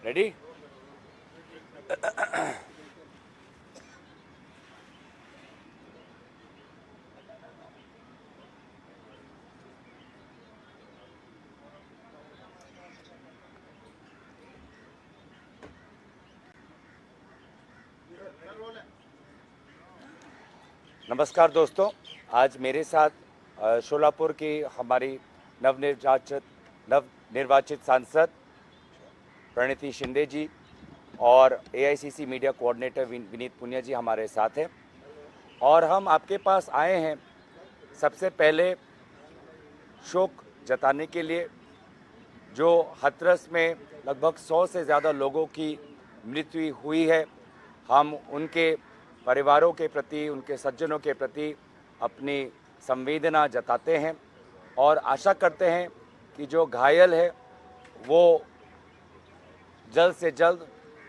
Ready. नमस्कार दोस्तों, आज मेरे साथ शोलापुर की हमारी नवनिर्वाचित सांसद प्रणीति शिंदे जी और AICC media coordinator Vineet Punia ji हमारे साथ हैं। और हम आपके पास आए हैं सबसे पहले शोक जताने के लिए जो हाथरस में लगभग 100 से ज़्यादा लोगों की मृत्यु हुई है। हम उनके परिवारों के प्रति, उनके सज्जनों के प्रति अपनी संवेदना जताते हैं और आशा करते हैं कि जो घायल है वो जल्द से जल्द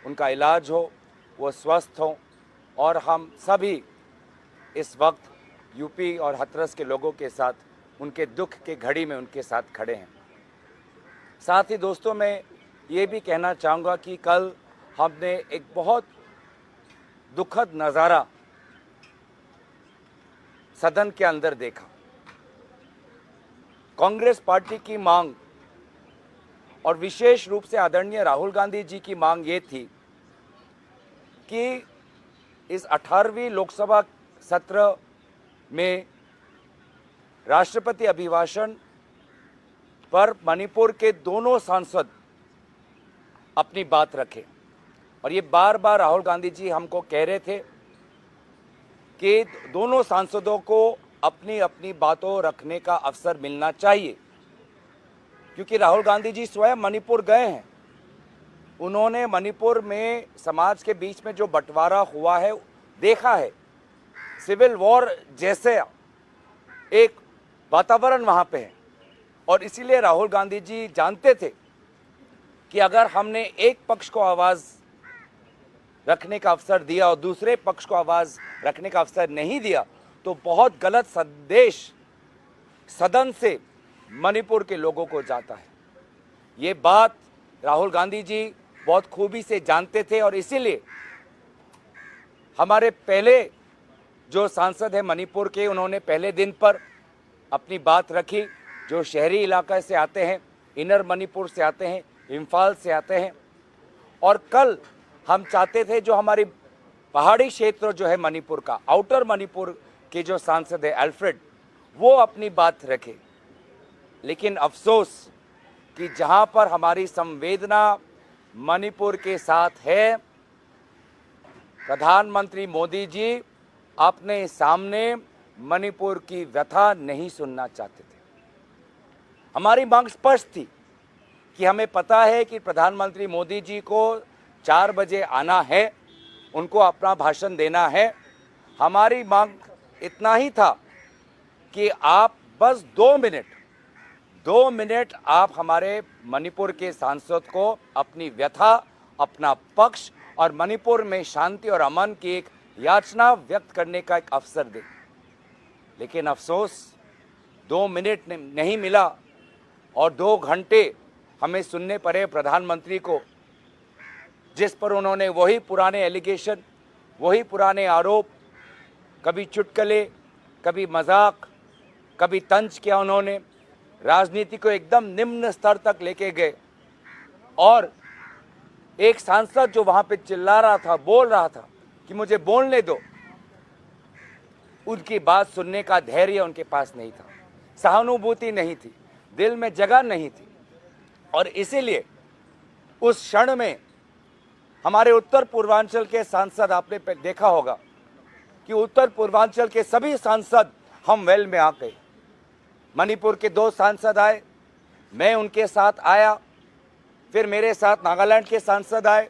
उनका इलाज हो, वो स्वस्थ हों। और हम सभी इस वक्त यूपी और हाथरस के लोगों के साथ, उनके दुख के घड़ी में उनके साथ खड़े हैं। साथ ही दोस्तों, मैं ये भी कहना चाहूँगा कि कल हमने एक बहुत दुखद नज़ारा सदन के अंदर देखा। कांग्रेस पार्टी की मांग और विशेष रूप से आदरणीय राहुल गांधी जी की मांग ये थी कि इस 18वीं लोकसभा सत्र में राष्ट्रपति अभिभाषण पर मणिपुर के दोनों सांसद अपनी बात रखें। और ये बार बार राहुल गांधी जी हमको कह रहे थे कि दोनों सांसदों को अपनी अपनी बातों रखने का अवसर मिलना चाहिए, क्योंकि राहुल गांधी जी स्वयं मणिपुर गए हैं। उन्होंने मणिपुर में समाज के बीच में जो बंटवारा हुआ है देखा है। सिविल वॉर जैसे एक वातावरण वहाँ पे है। और इसीलिए राहुल गांधी जी जानते थे कि अगर हमने एक पक्ष को आवाज़ रखने का अवसर दिया और दूसरे पक्ष को आवाज़ रखने का अवसर नहीं दिया तो बहुत गलत संदेश सदन से मणिपुर के लोगों को जाता है। ये बात राहुल गांधी जी बहुत खूबी से जानते थे और इसीलिए हमारे पहले जो सांसद हैं मणिपुर के, उन्होंने पहले दिन पर अपनी बात रखी। जो शहरी इलाके से आते हैं, इनर मणिपुर से आते हैं, इम्फाल से आते हैं। और कल हम चाहते थे जो हमारी पहाड़ी क्षेत्र जो है मणिपुर का, आउटर मणिपुर के जो सांसद है अल्फ्रेड, वो अपनी बात रखे। लेकिन अफसोस कि जहां पर हमारी संवेदना मणिपुर के साथ है, प्रधानमंत्री मोदी जी अपने सामने मणिपुर की व्यथा नहीं सुनना चाहते थे। हमारी मांग स्पष्ट थी कि हमें पता है कि प्रधानमंत्री मोदी जी को 4 बजे आना है, उनको अपना भाषण देना है। हमारी मांग इतना ही था कि आप बस 2 मिनट आप हमारे मणिपुर के सांसद को अपनी व्यथा, अपना पक्ष और मणिपुर में शांति और अमन की एक याचना व्यक्त करने का एक अवसर दें। लेकिन अफसोस 2 मिनट नहीं मिला और 2 घंटे हमें सुनने पड़े प्रधानमंत्री को, जिस पर उन्होंने वही पुराने एलिगेशन, वही पुराने आरोप, कभी चुटकुले, कभी मजाक, कभी तंज किया। उन्होंने राजनीति को एकदम निम्न स्तर तक लेके गए। और एक सांसद जो वहाँ पे चिल्ला रहा था, बोल रहा था कि मुझे बोलने दो, उनकी बात सुनने का धैर्य उनके पास नहीं था, सहानुभूति नहीं थी, दिल में जगह नहीं थी। और इसीलिए उस क्षण में हमारे उत्तर पूर्वांचल के सांसद, आपने देखा होगा कि उत्तर पूर्वांचल के सभी सांसद हम वेल में आ गए। मणिपुर के 2 सांसद आए, मैं उनके साथ आया, फिर मेरे साथ नागालैंड के सांसद आए,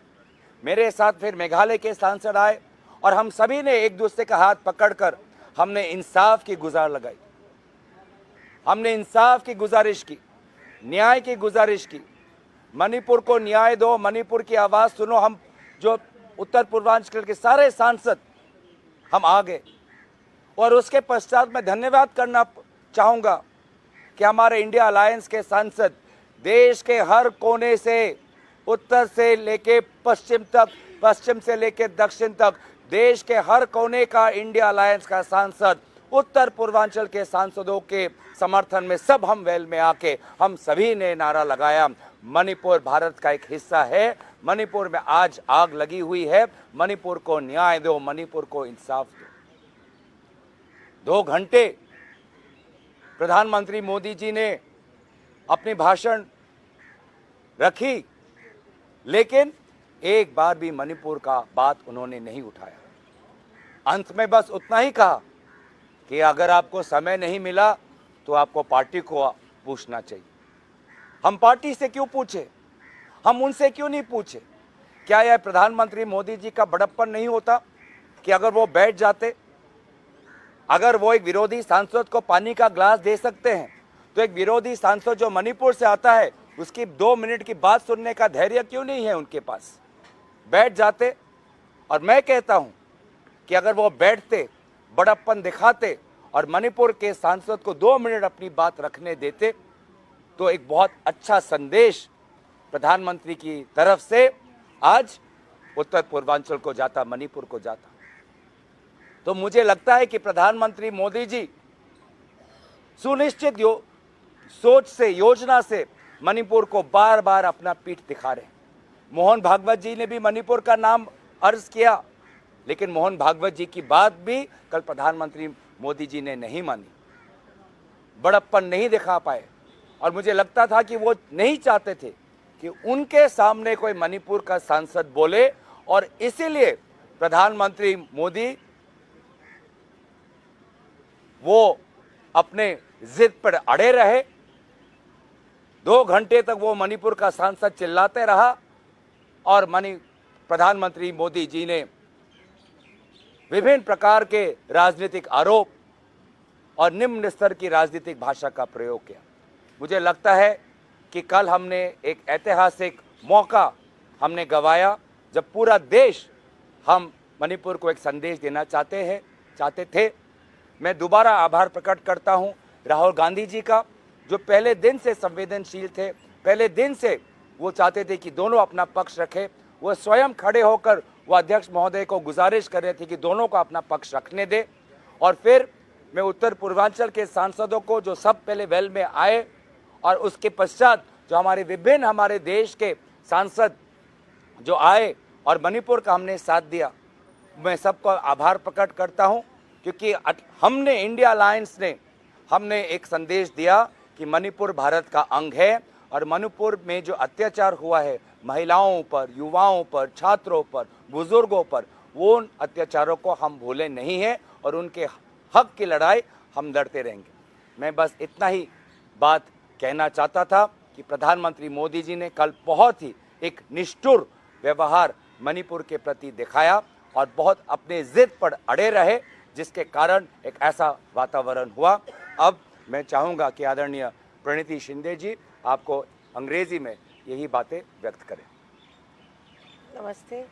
मेरे साथ फिर मेघालय के सांसद आए। और हम सभी ने एक दूसरे का हाथ पकड़कर हमने इंसाफ की गुजार लगाई, हमने इंसाफ की गुजारिश की, न्याय की गुजारिश की। मणिपुर को न्याय दो, मणिपुर की आवाज़ सुनो। हम जो उत्तर पूर्वांचल के सारे सांसद हम आ गए। और उसके पश्चात मैं धन्यवाद करना चाहूँगा कि हमारे इंडिया अलायंस के सांसद देश के हर कोने से उत्तर से लेके पश्चिम तक, पश्चिम से लेके दक्षिण तक, देश के हर कोने का इंडिया अलायंस का सांसद, उत्तर पूर्वांचल के सांसदों के समर्थन में सब हम वेल में आके हम सभी ने नारा लगाया, मणिपुर भारत का एक हिस्सा है, मणिपुर में आज आग लगी हुई है, मणिपुर को न्याय दो, मणिपुर को इंसाफ दो। 2 घंटे प्रधानमंत्री मोदी जी ने अपनी भाषण रखी, लेकिन एक बार भी मणिपुर का बात उन्होंने नहीं उठाया। अंत में बस उतना ही कहा कि अगर आपको समय नहीं मिला तो आपको पार्टी को पूछना चाहिए। हम पार्टी से क्यों पूछे, हम उनसे क्यों नहीं पूछे? क्या यह प्रधानमंत्री मोदी जी का बड़प्पन नहीं होता कि अगर वो बैठ जाते, अगर वो एक विरोधी सांसद को पानी का ग्लास दे सकते हैं, तो एक विरोधी सांसद जो मणिपुर से आता है उसकी 2 मिनट की बात सुनने का धैर्य क्यों नहीं है उनके पास? बैठ जाते। और मैं कहता हूं कि अगर वो बैठते, बड़प्पन दिखाते और मणिपुर के सांसद को 2 मिनट अपनी बात रखने देते, तो एक बहुत अच्छा संदेश प्रधानमंत्री की तरफ से आज उत्तर पूर्वांचल को जाता, मणिपुर को जाता। तो मुझे लगता है कि प्रधानमंत्री मोदी जी सुनिश्चित सोच से, योजना से मणिपुर को बार बार अपना पीठ दिखा रहे हैं। मोहन भागवत जी ने भी मणिपुर का नाम अर्ज किया, लेकिन मोहन भागवत जी की बात भी कल प्रधानमंत्री मोदी जी ने नहीं मानी, बड़प्पन नहीं दिखा पाए। और मुझे लगता था कि वो नहीं चाहते थे कि उनके सामने कोई मणिपुर का सांसद बोले, और इसीलिए प्रधानमंत्री मोदी वो अपने जिद पर अड़े रहे। 2 घंटे तक वो मणिपुर का सांसद चिल्लाते रहा और प्रधानमंत्री मोदी जी ने विभिन्न प्रकार के राजनीतिक आरोप और निम्न स्तर की राजनीतिक भाषा का प्रयोग किया। मुझे लगता है कि कल हमने एक ऐतिहासिक मौका हमने गंवाया, जब पूरा देश हम मणिपुर को एक संदेश देना चाहते थे। मैं दोबारा आभार प्रकट करता हूं राहुल गांधी जी का, जो पहले दिन से संवेदनशील थे, पहले दिन से वो चाहते थे कि दोनों अपना पक्ष रखें। वो स्वयं खड़े होकर वो अध्यक्ष महोदय को गुजारिश कर रहे थे कि दोनों को अपना पक्ष रखने दे। और फिर मैं उत्तर पूर्वांचल के सांसदों को, जो सब पहले वेल में आए, और उसके पश्चात जो हमारे देश के सांसद जो आए और मणिपुर का हमने साथ दिया, मैं सबको आभार प्रकट करता हूं, क्योंकि हमने इंडिया अलायंस ने हमने एक संदेश दिया कि मणिपुर भारत का अंग है, और मणिपुर में जो अत्याचार हुआ है महिलाओं पर, युवाओं पर, छात्रों पर, बुजुर्गों पर, वो अत्याचारों को हम भूले नहीं हैं और उनके हक की लड़ाई हम लड़ते रहेंगे। मैं बस इतना ही बात कहना चाहता था कि प्रधानमंत्री मोदी जी ने कल बहुत ही एक निष्ठुर व्यवहार मणिपुर के प्रति दिखाया और बहुत अपने जिद पर अड़े रहे, जिसके कारण एक ऐसा वातावरण हुआ। अब मैं चाहूँगा कि आदरणीय प्रणीति शिंदे जी आपको अंग्रेजी में यही बातें व्यक्त करें। Namaste.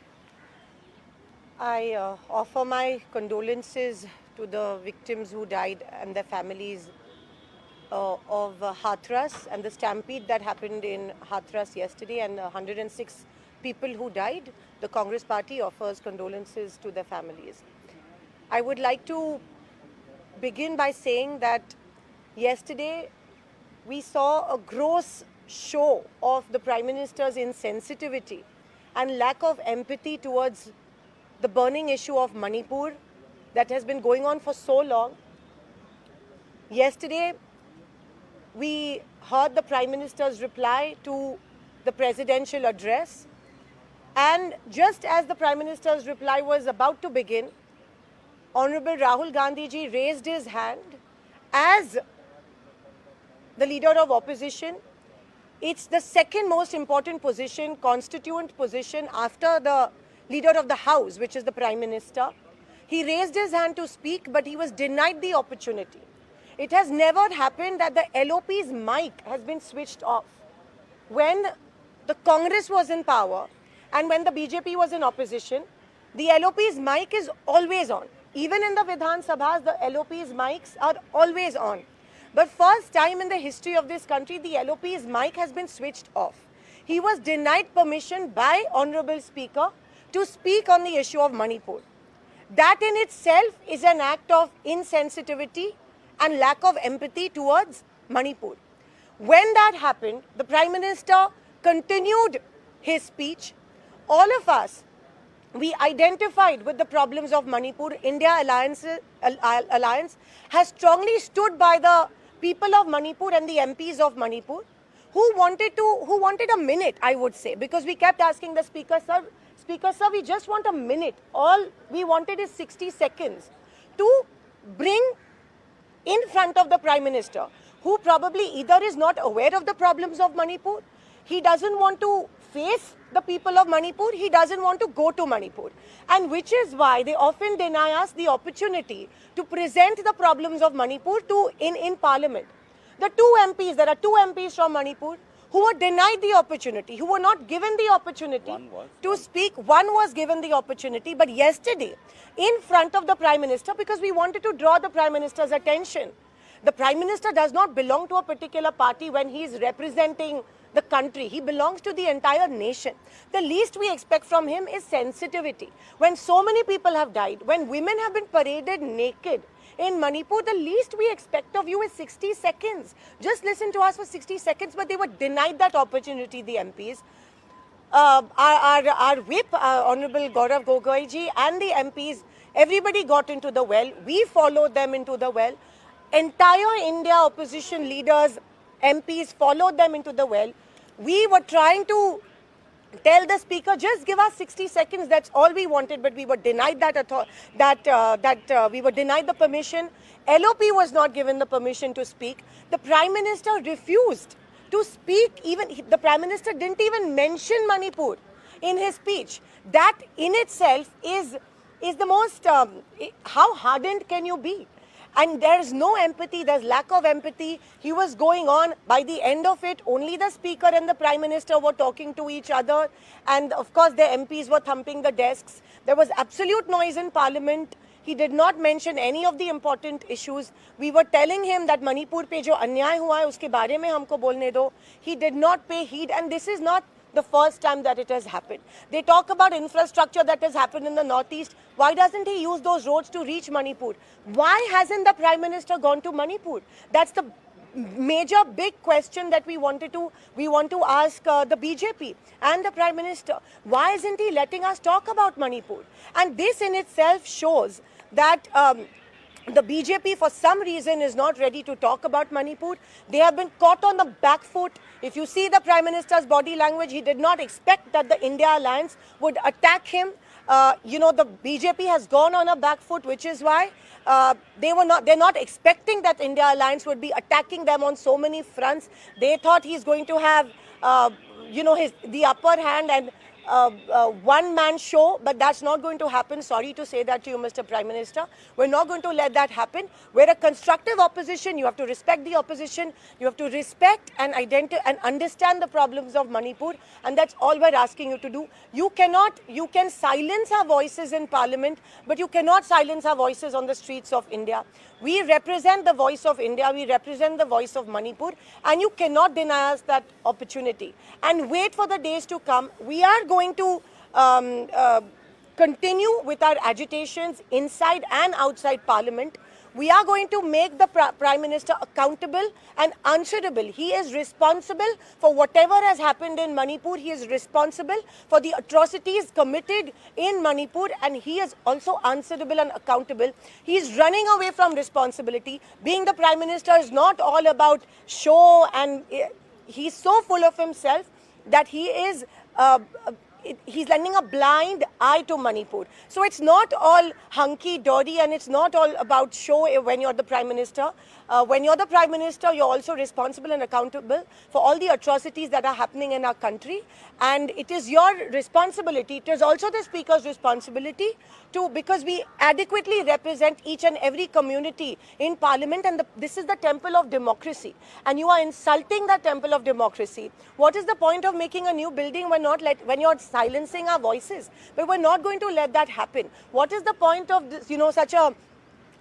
I offer my condolences to the victims who died and their families of Hathras and the stampede that happened in Hathras yesterday, and 106 people who died. The Congress Party offers condolences to their families. I would like to begin by saying that yesterday we saw a gross show of the Prime Minister's insensitivity and lack of empathy towards the burning issue of Manipur that has been going on for so long. Yesterday, we heard the Prime Minister's reply to the presidential address, and just as the Prime Minister's reply was about to begin, Honorable Rahul Gandhi ji raised his hand as the leader of opposition. It's the second most important position, constituent position, after the leader of the House, which is the Prime Minister. He raised his hand to speak, but he was denied the opportunity. It has never happened that the LOP's mic has been switched off. When the Congress was in power and when the BJP was in opposition, the LOP's mic is always on. Even in the Vidhan Sabhas, the LOP's mics are always on. But first time in the history of this country, the LOP's mic has been switched off. he was denied permission by Honorable Speaker to speak on the issue of Manipur. That in itself is an act of insensitivity and lack of empathy towards Manipur. When that happened, the Prime Minister continued his speech. All of us, we identified with the problems of Manipur. India Alliance has strongly stood by the people of Manipur and the MPs of Manipur who wanted a minute, I would say, because we kept asking the Speaker, sir, we just want a minute. All we wanted is 60 seconds to bring in front of the Prime Minister, who probably either is not aware of the problems of Manipur, he doesn't want to face the people of Manipur, he doesn't want to go to Manipur. And which is why they often deny us the opportunity to present the problems of Manipur in Parliament. There are two MPs from Manipur who were denied the opportunity, who were not given the opportunity to speak. One was given the opportunity, but yesterday, in front of the Prime Minister, because we wanted to draw the Prime Minister's attention. The Prime Minister does not belong to a particular party when he is representing the country. He belongs to the entire nation. The least we expect from him is sensitivity. When so many people have died, when women have been paraded naked in Manipur, the least we expect of you is 60 seconds. Just listen to us for 60 seconds, but they were denied that opportunity, the MPs. Our whip, Honorable Gaurav Gogoi ji, and the MPs, everybody got into the well. We followed them into the well. Entire India opposition leaders, MPs followed them into the well. We were trying to tell the Speaker, just give us 60 seconds. That's all we wanted, but we were denied we were denied the permission. LOP was not given the permission to speak. The Prime Minister refused to speak. Even the Prime Minister didn't even mention Manipur in his speech. That in itself is the most. How hardened can you be? And there's no empathy, there's lack of empathy. He was going on. By the end of it, only the Speaker and the Prime Minister were talking to each other. And of course, the MPs were thumping the desks. There was absolute noise in Parliament. He did not mention any of the important issues. We were telling him that Manipur pe jo अन्याय हुआ है, उसके बारे में हमको बोलने दो. He did not pay heed, and this is not the first time that it has happened. They talk about infrastructure that has happened in the northeast. Why doesn't he use those roads to reach Manipur? Why hasn't the Prime Minister gone to Manipur? That's the major big question that we want to ask the BJP and the Prime Minister. Why isn't he letting us talk about Manipur? And this in itself shows that the BJP, for some reason, is not ready to talk about Manipur. They have been caught on the back foot. If you see the Prime Minister's body language, he did not expect that the India Alliance would attack him. The BJP has gone on a back foot, which is why they're not expecting that India Alliance would be attacking them on so many fronts. They thought he's going to have, the upper hand and one-man show, but that's not going to happen. Sorry to say that to you, Mr. Prime Minister. We're not going to let that happen. We're a constructive opposition. You have to respect the opposition. You have to respect and understand the problems of Manipur, and that's all we're asking you to do. You can silence our voices in Parliament, but you cannot silence our voices on the streets of India. We represent the voice of India. We represent the voice of Manipur, and you cannot deny us that opportunity. And wait for the days to come. We are going to continue with our agitations inside and outside Parliament. We are going to make the Prime Minister accountable and answerable. He is responsible for whatever has happened in Manipur. He is responsible for the atrocities committed in Manipur, and he is also answerable and accountable. He is running away from responsibility. Being the Prime Minister is not all about show, and he's so full of himself that he's lending a blind eye to Manipur. So it's not all hunky-dory, and it's not all about show when you're the Prime Minister. When you're the Prime Minister, you're also responsible and accountable for all the atrocities that are happening in our country. And it is your responsibility. It is also the Speaker's responsibility because we adequately represent each and every community in Parliament, and this is the temple of democracy. And you are insulting that temple of democracy. What is the point of making a new building when you're silencing our voices? But we're not going to let that happen. What is the point of this,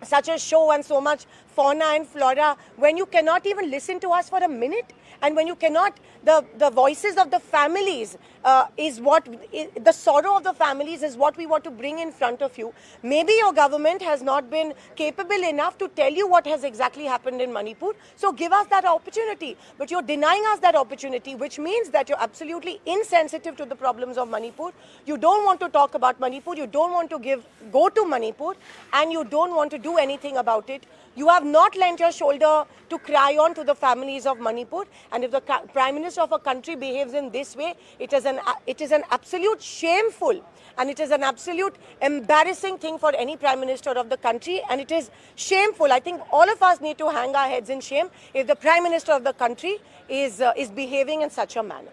such a show and so much fauna and flora, when you cannot even listen to us for a minute, and when you cannot, the voices of the families the sorrow of the families is what we want to bring in front of you. Maybe your government has not been capable enough to tell you what has exactly happened in Manipur, so give us that opportunity. But you're denying us that opportunity, which means that you're absolutely insensitive to the problems of Manipur. You don't want to talk about Manipur, you don't want to go to Manipur, and you don't want to do anything about it. You have not lent your shoulder to cry on to the families of Manipur, and if the Prime Minister of a country behaves in this way, it is an absolute shameful, and it is an absolute embarrassing thing for any Prime Minister of the country, and it is shameful. I think all of us need to hang our heads in shame if the Prime Minister of the country is behaving in such a manner.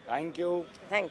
Thank you. Thank you.